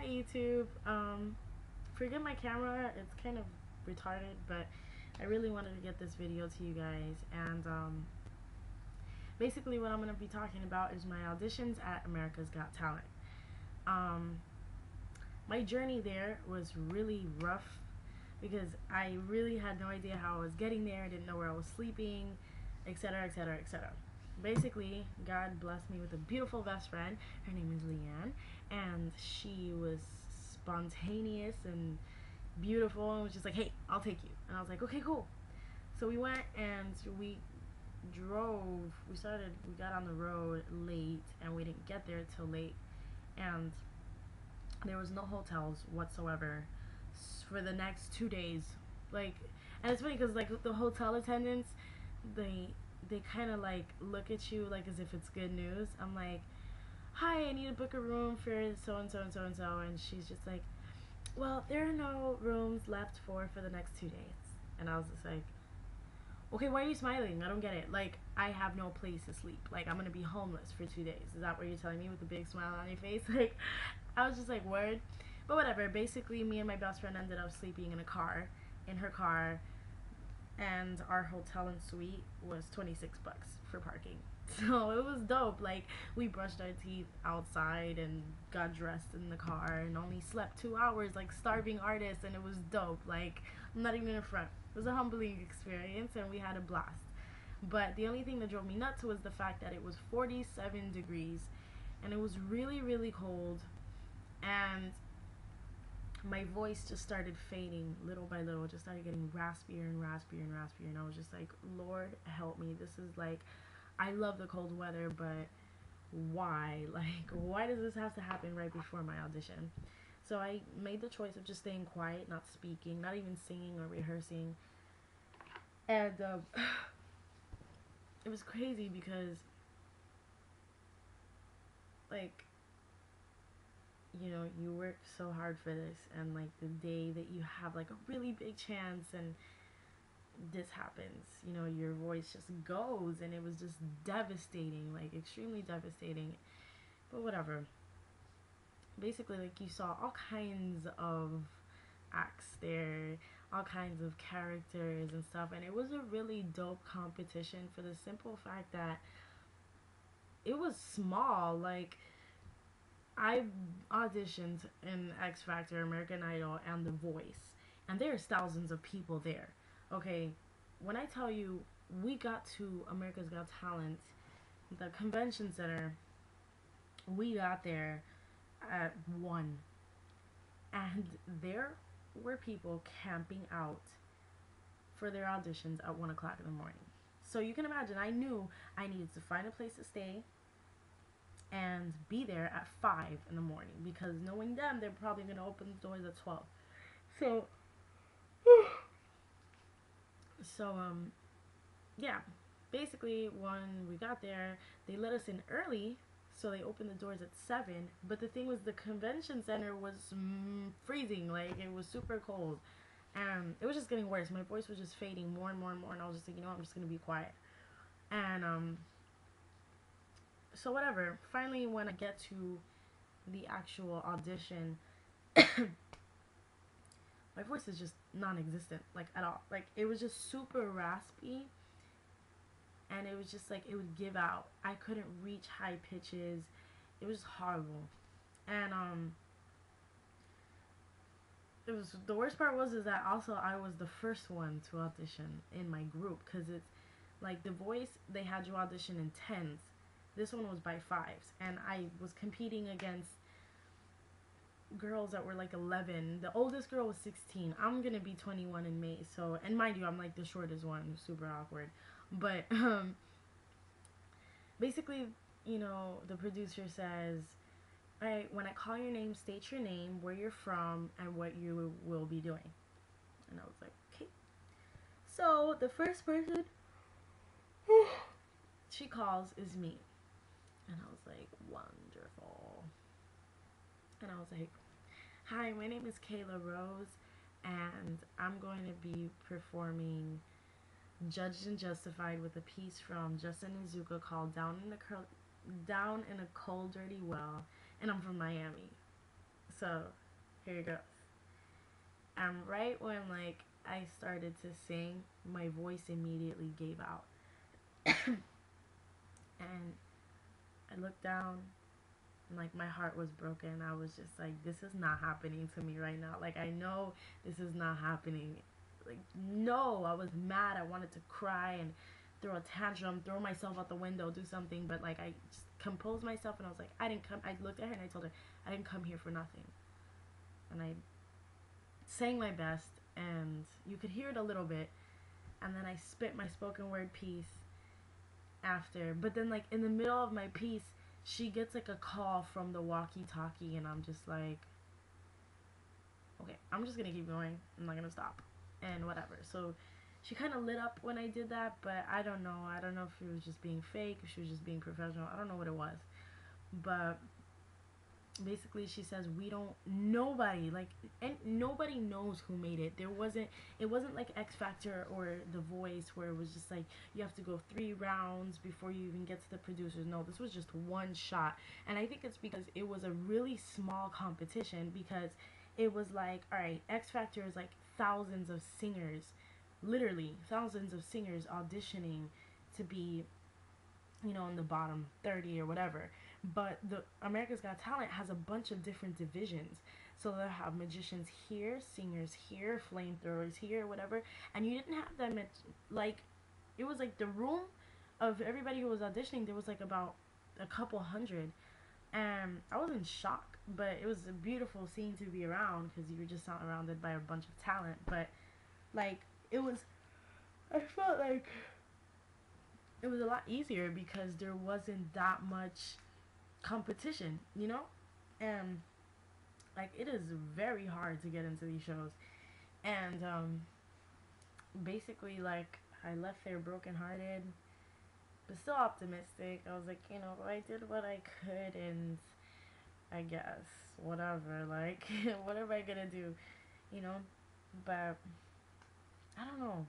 YouTube. Forget my camera, it's kind of retarded, but I really wanted to get this video to you guys. And basically what I'm going to be talking about is my auditions at America's Got Talent. My journey there was really rough because I really had no idea how I was getting there. I didn't know where I was sleeping, etc, etc, etc. Basically, God blessed me with a beautiful best friend. Her name is Leanne, and she was spontaneous and beautiful and was just like, hey, I'll take you. And I was like, okay, cool. So we went and we drove. We got on the road late, and we didn't get there till late. And there was no hotels whatsoever for the next 2 days. Like, and it's funny because like the hotel attendants, they kind of like look at you like as if it's good news. I'm like, hi, I need to book a room for so and so and so and so, and she's just like, well, there are no rooms left for the next 2 days. And I was just like, okay, why are you smiling? I don't get it. Like, I have no place to sleep. Like, I'm gonna be homeless for 2 days. Is that what you're telling me with a big smile on your face? Like, I was just like, word. But whatever. Basically, me and my best friend ended up sleeping in her car, and our hotel and suite was $26 for parking. So it was dope. Like, we brushed our teeth outside and got dressed in the car and only slept 2 hours like starving artists, and it was dope. Like, I'm not even in front. It was a humbling experience, and we had a blast. But the only thing that drove me nuts was the fact that it was 47 degrees, and it was really, really cold, and my voice just started fading little by little. It just started getting raspier and raspier and raspier, and I was just like, Lord help me. This is like, I love the cold weather, but why? Like, why does this have to happen right before my audition? So I made the choice of just staying quiet, not speaking, not even singing or rehearsing. And it was crazy because, like, you know, you work so hard for this, and like the day that you have like a really big chance and this happens, you know, your voice just goes, and it was just devastating, like extremely devastating. But whatever. Basically, like, you saw all kinds of acts there, all kinds of characters and stuff, and it was a really dope competition for the simple fact that it was small. Like, I auditioned in X Factor, American Idol, and The Voice, and there's thousands of people there. Okay, when I tell you we got to America's Got Talent, the convention center, we got there at 1, and there were people camping out for their auditions at 1 o'clock in the morning. So you can imagine, I knew I needed to find a place to stay and be there at 5 in the morning, because knowing them, they're probably going to open the doors at 12. So, yeah, basically when we got there, they let us in early, so they opened the doors at 7. But the thing was, the convention center was freezing. Like, it was super cold, and it was just getting worse. My voice was just fading more and more and more, and I was just like, you know what, I'm just gonna be quiet. And so whatever, finally when I get to the actual audition, my voice is just non-existent, like, at all. Like, it was just super raspy, and it was just like, it would give out. I couldn't reach high pitches. It was horrible. And it was, the worst part was is that also I was the first one to audition in my group, because it's like The Voice, they had you audition in 10s. This one was by 5s, and I was competing against girls that were like 11. The oldest girl was 16. I'm gonna be 21 in May, so, and mind you, I'm like the shortest one, super awkward. But basically, you know, the producer says, alright, when I call your name, state your name, where you're from, and what you will be doing. And I was like, okay. So the first person she calls is me. And I was like, wonderful. And I was like, hi, my name is Kayla Rose, and I'm going to be performing Judged and Justified with a piece from Justin and Zuka called Down in a Cold Dirty Well, and I'm from Miami. So here it goes. Right when like I started to sing, my voice immediately gave out. And I looked down and like my heart was broken. I was just like, this is not happening to me right now. Like, I know this is not happening. Like, no, I was mad. I wanted to cry and throw a tantrum, throw myself out the window, do something. But like, I just composed myself and I was like, I didn't come. I looked at her and I told her, I didn't come here for nothing. And I sang my best, and you could hear it a little bit. And then I spit my spoken word piece after. But then like in the middle of my piece, she gets like a call from the walkie-talkie, and I'm just like, okay, I'm just gonna keep going. I'm not gonna stop, and whatever. So she kind of lit up when I did that, but I don't know. I don't know if it was just being fake, if she was just being professional. I don't know what it was, but basically she says nobody like, and nobody knows who made it. It wasn't like X Factor or The Voice where it was just like you have to go 3 rounds before you even get to the producers. No, this was just one shot. And I think it's because it was a really small competition, because it was like, all right, X Factor is like thousands of singers, literally thousands of singers auditioning to be, you know, in the bottom 30 or whatever. But the America's Got Talent has a bunch of different divisions. So they'll have magicians here, singers here, flamethrowers here, whatever. And you didn't have that much, like, it was like the room of everybody who was auditioning, there was like about a couple hundred. And I was in shock, but it was a beautiful scene to be around, because you were just surrounded by a bunch of talent. But, like, I felt like it was a lot easier because there wasn't that much competition, you know? And like, it is very hard to get into these shows. And basically, like, I left there brokenhearted but still optimistic. I was like, you know, I did what I could, and I guess whatever, like what am I gonna do, you know? But I don't know,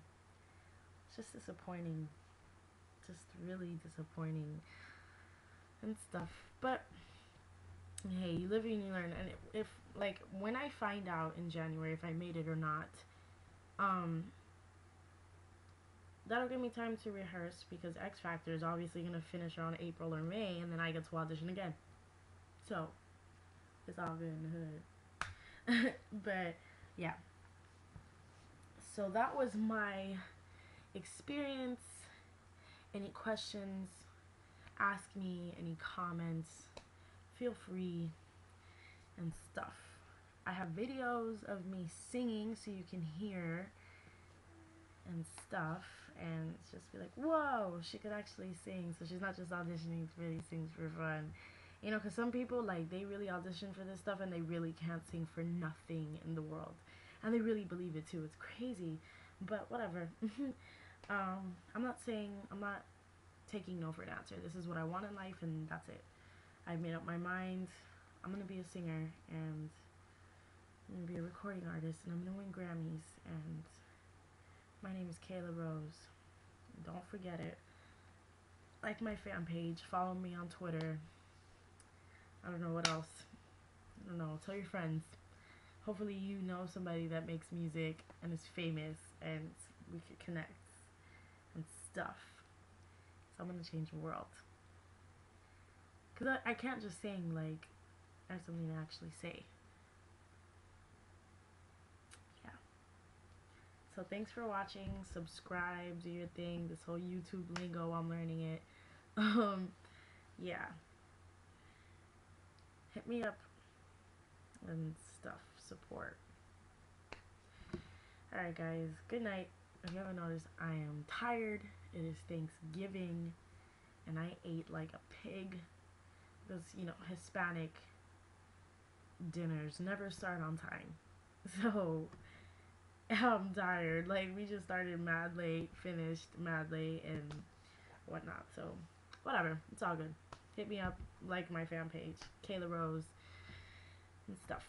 it's just disappointing, just really disappointing and stuff. But hey, you live and you learn. And if like, when I find out in January if I made it or not, um that'll give me time to rehearse, because X Factor is obviously gonna finish around April or May, and then I get to audition again. So it's all good in the hood. But yeah, so that was my experience. Any questions, ask me. Any comments, feel free, and stuff. I have videos of me singing so you can hear and stuff, and just be like, whoa, she could actually sing, so she's not just auditioning to really sing for fun. You know, because some people, like, they really audition for this stuff and they really can't sing for nothing in the world, and they really believe it too. It's crazy, but whatever. I'm not taking no for an answer. This is what I want in life, and that's it. I've made up my mind. I'm gonna be a singer, and I'm gonna be a recording artist, and I'm gonna win Grammys. And my name is Kayla Rose. Don't forget it. Like my fan page. Follow me on Twitter. I don't know what else. I don't know. Tell your friends. Hopefully you know somebody that makes music and is famous, and we could connect and stuff. So I'm gonna change the world. Because I can't just sing, like, I have something to actually say. Yeah. So thanks for watching. Subscribe, do your thing. This whole YouTube lingo, I'm learning it. Yeah. Hit me up and stuff. Support. Alright guys, good night. If you haven't noticed, I am tired. It is Thanksgiving, and I ate like a pig. Because, you know, Hispanic dinners never start on time. So I'm tired. Like, we just started mad late, finished mad late, and whatnot. So whatever, it's all good. Hit me up, like my fan page, Kayla Rose, and stuff.